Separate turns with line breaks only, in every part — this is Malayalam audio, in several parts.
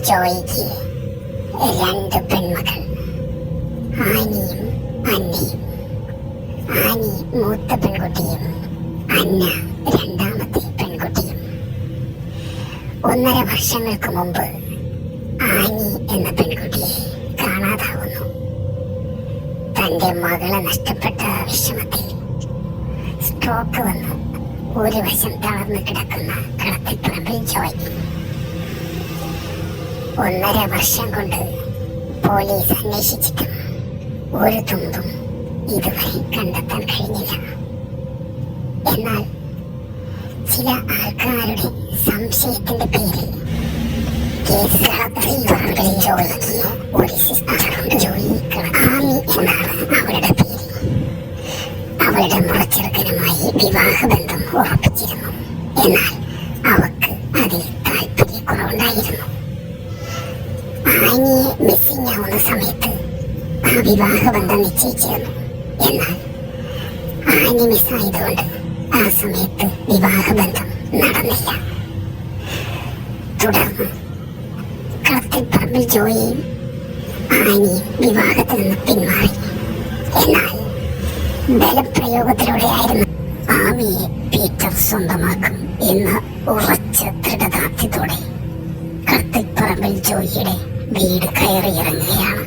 ജോയിക്ക് രണ്ട് പെൺമക്കൾ, ആനിയും അന്നയും. ആനി മൂത്ത പെൺകുട്ടിയും അന്ന രണ്ടാമത്തെ പെൺകുട്ടിയും. 1.5 വർഷങ്ങൾക്ക് മുമ്പ് ആനി എന്ന പെൺകുട്ടിയെ കാണാതാവുന്നു. തന്റെ മകളെ നഷ്ടപ്പെട്ട വിഷമത്തിൽ സ്ട്രോക്ക് വന്ന് ഒരു വശം തളർന്നു കിടക്കുന്ന കളത്തിപ്പറമ്പിൽ ജോയ്. 1.5 വർഷം കൊണ്ട് പോലീസ് അന്വേഷിച്ചിട്ടും ഒരു തുമ്പും ഇതുവരെ കണ്ടെത്താൻ കഴിഞ്ഞില്ല. എന്നാൽ ചില ആൾക്കാരുടെ സംശയത്തിന്റെ പേരിൽ ജോയിക്ക് ഒരു സിസ്റ്ററും ജോയി ആമി എന്നാണ് അവളുടെ പേര്. അവളുടെ മുറച്ചെറുക്കനുമായി വിവാഹബന്ധം ഉറപ്പിച്ചിരുന്നു. എന്നാൽ അവക്ക് അതിൽ താല്പര്യക്കുറവുണ്ടായിരുന്നു. ആനിയെ മിസ്സിംഗ് ആവുന്ന സമയത്ത് ആ വിവാഹബന്ധം നിശ്ചയിച്ചിരുന്നു. എന്നാൽ ആനി മിസ്സായതുകൊണ്ട് ആ സമയത്ത് വിവാഹബന്ധം നടന്നില്ല. തുടർന്ന് കളത്തിപ്പറമ്പിൽ ജോയിയും ആനിയും വിവാഹത്തിൽ നിന്ന് പിന്മാറി. എന്നാൽ ബലപ്രയോഗത്തിലൂടെയായിരുന്നു ആമിയെ പീറ്റർ സ്വന്തമാക്കും എന്ന ഉറച്ച ദൃഢദാർഢ്യത്തോടെ കളത്തിപ്പറമ്പിൽ ജോയിയുടെ വീട് കയറിയിറങ്ങുകയാണ്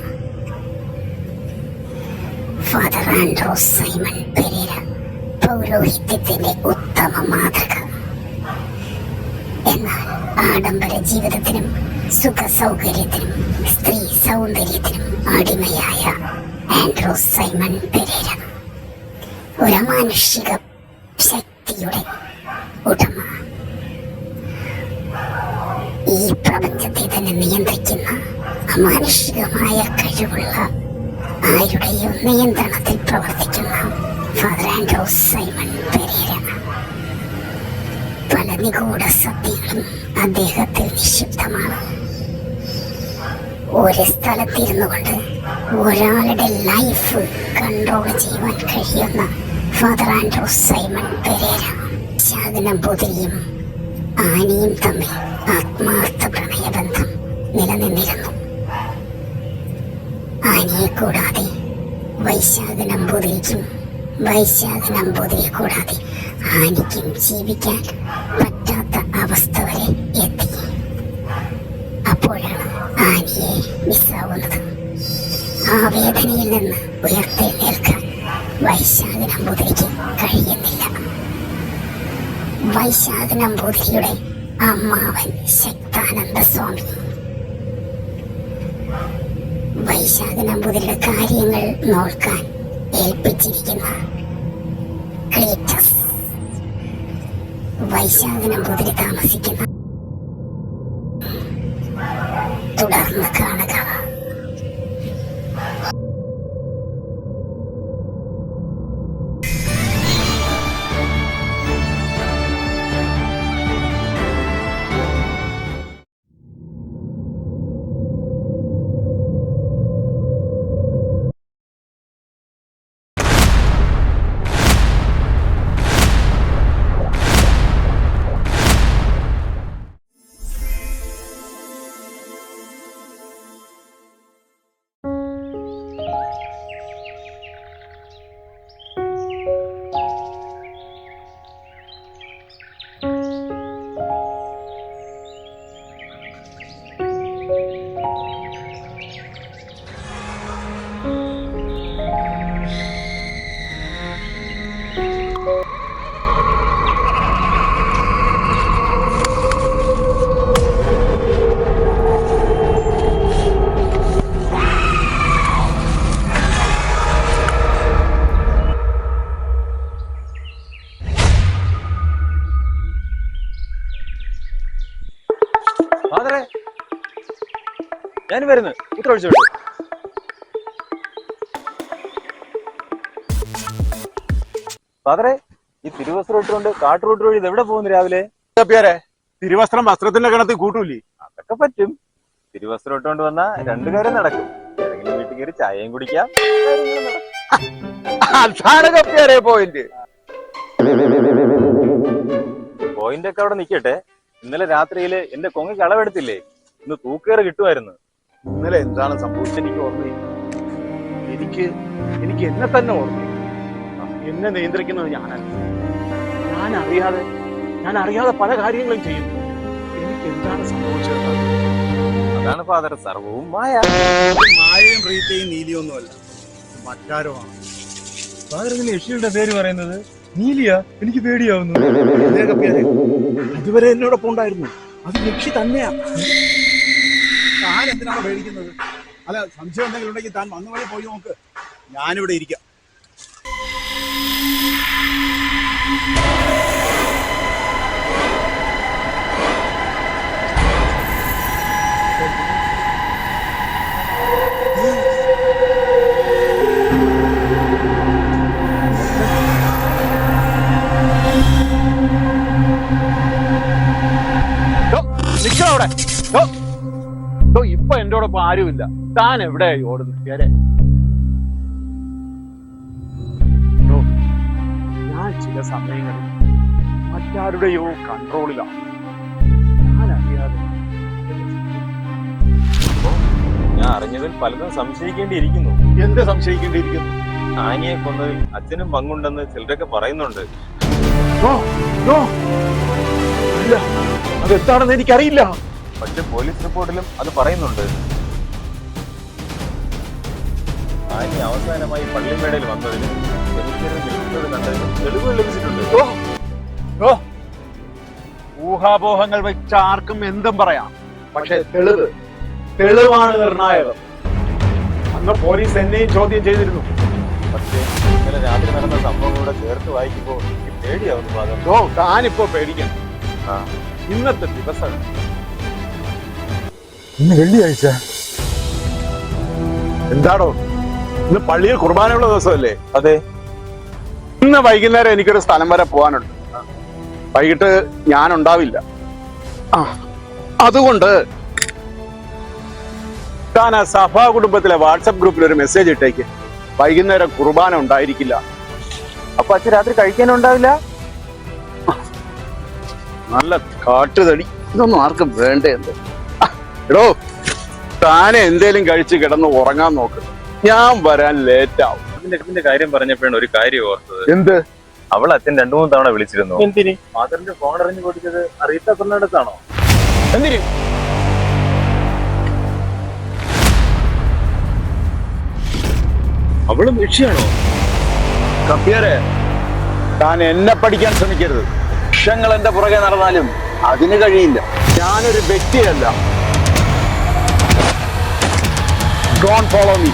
ഫാദർ ആൻഡ്രോസ് സൈമൺ പെരേര. പൗരോഹിത്യത്തിന്റെ ഉത്തമ മാതൃക. എന്നാൽ ആഡംബര ജീവിതത്തിനും സുഖ സൗകര്യത്തിനും സ്ത്രീ സൗന്ദര്യത്തിനും അടിമയായ ആൻഡ്രോസ് സൈമൺ പെരേര ഒരു അമാനുഷിക ശക്തിയുടെ ഉടമ. ഈ പ്രപഞ്ചത്തെ തന്നെ നിയന്ത്രിക്കുന്ന അമാനുഷികമായ കഴിവുള്ള ആരുടെയോ നിയന്ത്രണത്തിൽ പ്രവർത്തിക്കുന്ന ഫാദർ ആൻഡ്രോസ് സൈമൺ പെരേര. പല നിഗൂഢ സത്യങ്ങളും അദ്ദേഹത്തിൽ നിക്ഷിപ്തമാണ്. ഒരു സ്ഥലത്തിരുന്നു കൊണ്ട് ഒരാളുടെ ലൈഫ് കൺട്രോൾ ചെയ്യുവാൻ കഴിയുന്ന ഫാദർ ആൻഡ്രോസ് സൈമൺ പെരേര ശാകനബോധിയും ആനിയും തമ്മിൽ ആത്മാർത്ഥ പ്രണയബന്ധം നിലനിന്നിരുന്നു. ആനിയെ കൂടാതെ വൈശാഖ നമ്പൂതിരിക്കും വൈശാഖ നമ്പൂതിരിയെ കൂടാതെ ആനിക്കും ജീവിക്കാൻ പറ്റാത്ത അവസ്ഥ വരെ എത്തി. അപ്പോഴാണ് ആനിയെ മിസ്സാവുന്നത്. ആ വേദനയിൽ നിന്ന് ഉയർത്തെഴുന്നേൽക്കാൻ വൈശാഖ നമ്പൂതിരിക്ക് കഴിയുന്നില്ല. വൈശാഖ നമ്പൂതിരിയുടെ അമ്മാവൻ ശക്താനന്ദ സ്വാമി വൈശാഖ നമ്പൂതിരിയുടെ കാര്യങ്ങൾ നോക്കാൻ ഏൽപ്പിച്ചിരിക്കുന്ന ക്ലീറ്റസ് വൈശാഖ നമ്പൂതിരി താമസിക്കുന്ന തുടർന്ന് കാണുക.
ഞാൻ വരുന്നു. ഇത്ര ഒഴിച്ചു വിട്ടു. ഫാദറെ, ഈ തിരുവസ്ത്രം ഇട്ടുകൊണ്ട് കാട്ടുറൂട്ട് വഴി എവിടെ പോകുന്നു രാവിലെ?
തിരുവസ്ത്രം വസ്ത്രത്തിന്റെ ഗണത്തിൽ കൂട്ടൂലേ?
അതൊക്കെ പറ്റും. തിരുവസ്ത്രം ഇട്ടുകൊണ്ട് വന്നാ 2 കാര്യം നടക്കും. ഏതെങ്കിലും വീട്ടിൽ കയറി ചായയും കുടിക്കാം. പോയിന്റ് ഒക്കെ അവിടെ നിക്കട്ടെ. ഇന്നലെ രാത്രിയില് എന്റെ കൊങ്ങയ്ക്ക് അളവെടുത്തില്ലേ? ഇന്ന് തൂക്കേറ് കിട്ടുമായിരുന്നു.
ഇന്നലെ എന്താണ് സംഭവിച്ചത് എനിക്ക് ഓർമ്മയില്ല. എനിക്ക് എനിക്ക് എന്നെ തന്നെ ഓർമ്മയില്ല. എന്നെ നിയന്ത്രിക്കുന്നത് ഞാനല്ല. ഞാൻ അറിയാതെ പല കാര്യങ്ങളും ചെയ്യുന്നു. എനിക്ക് എന്താണ് സംഭവിച്ചത്?
അതാണ് ഫാദർ, സർവവും മായ.
മായയും പ്രീതിയും നീലിയൊന്നുമല്ല, മറ്റാരുമാണ്.
ഫാദർ ഇങ്ങനെ യക്ഷിയുടെ പേര് പറയുന്നത്? നീലിയ, എനിക്ക് പേടിയാവുന്നു.
അതുവരെ എന്നോടൊപ്പം ഉണ്ടായിരുന്നു. അത് ലക്ഷ്യ തന്നെയാ. താൻ എന്തിനാണ് പേടിക്കുന്നത്? അല്ല, സംശയം എന്തെങ്കിലും ഉണ്ടെങ്കിൽ താൻ വന്ന വഴി പോയി നോക്ക്. ഞാനിവിടെ ഇരിക്കാം. നിൽക്കവിടെ. ഇപ്പൊ എന്റോടൊപ്പം ആരുമില്ല. താൻ എവിടെയായി ഓടുന്നു? ഞാൻ ചില സമയങ്ങളിൽ മറ്റാരുടെയോ കൺട്രോളിലാണ്. ഞാൻ അറിയാതെ.
ഞാൻ അറിഞ്ഞതിൽ പലതും സംശയിക്കേണ്ടിയിരിക്കുന്നു.
എന്ത് സംശയിക്കേണ്ടിയിരിക്കുന്നു?
ആനിയെ കൊന്നതിൽ അച്ഛനും പങ്കുണ്ടെന്ന് ചിലരൊക്കെ പറയുന്നുണ്ട്.
ഇല്ല, അതെന്താണെന്ന് എനിക്കറിയില്ല.
പക്ഷെ പോലീസ് റിപ്പോർട്ടിലും അത് പറയുന്നുണ്ട്. ആനി അവസാനമായി പള്ളിമേടയിൽ വന്നതിന് നിൽക്കുന്നത് കണ്ടതിന് തെളിവുകൾ ലഭിച്ചിട്ടുണ്ട്.
ഊഹാപോഹങ്ങൾ വെച്ച് ആർക്കും എന്തും പറയാം. പക്ഷെ തെളിവാണ് നിർണായകം. അന്ന് പോലീസ് എന്നെയും ചോദ്യം ചെയ്തിരുന്നു.
പക്ഷേ ഇന്നലെ രാത്രി നടന്ന സംഭവങ്ങളൂടെ ചേർത്ത് വായിക്കുമ്പോൾ എനിക്ക് പേടിയാവുന്നു ഫാദർ.
താനിപ്പോ പേടിക്കണം. ഇന്നത്തെ ദിവസം
ഇന്ന് വെള്ളിയാഴ്ച.
എന്താടോ, ഇന്ന് പള്ളിയിൽ കുർബാനയുള്ള ദിവസമല്ലേ?
അതെ.
ഇന്ന് വൈകുന്നേരം എനിക്കൊരു സ്ഥലം വരെ പോകാനുണ്ട്. വൈകിട്ട് ഞാൻ ഉണ്ടാവില്ല. അതുകൊണ്ട് താൻ ആ സഭാ കുടുംബത്തിലെ വാട്സപ്പ് ഗ്രൂപ്പിൽ ഒരു മെസ്സേജ് ഇട്ടേക്ക്. വൈകുന്നേരം കുർബാന ഉണ്ടായിരിക്കില്ല.
അപ്പൊ അച്ഛൻ രാത്രി കഴിക്കാനുണ്ടാവില്ല?
നല്ല കാട്ടുതടി. ഇതൊന്നും ആർക്കും വേണ്ടേ? എടോ, താനെ എന്തേലും കഴിച്ച് കിടന്ന് ഉറങ്ങാൻ നോക്ക്. ഞാൻ വരാൻ ലേറ്റ് ആവും.
ഇതിന്റെ കാര്യം പറഞ്ഞപ്പോഴാണ് ഒരു കാര്യം ഓർത്തത്.
എന്ത്?
അവൾ അച്ഛൻ 2-3 തവണ വിളിച്ചിരുന്നു.
എന്തിന്?
ഫാദറിന്റെ ഫോൺ അറിഞ്ഞു കൊടുത്തത് അറിയിത്ത പെണ്ണെടുത്താണോ?
എന്തിന്?
അവളും യക്ഷിയാണോ?
കപ്പിയാരെ, താൻ എന്നെ പഠിക്കാൻ ശ്രമിക്കരുത്. ലക്ഷങ്ങൾ എന്റെ പുറകെ നടന്നാലും അതിന് കഴിയില്ല. ഞാനൊരു വ്യക്തിയല്ല. Don't follow me.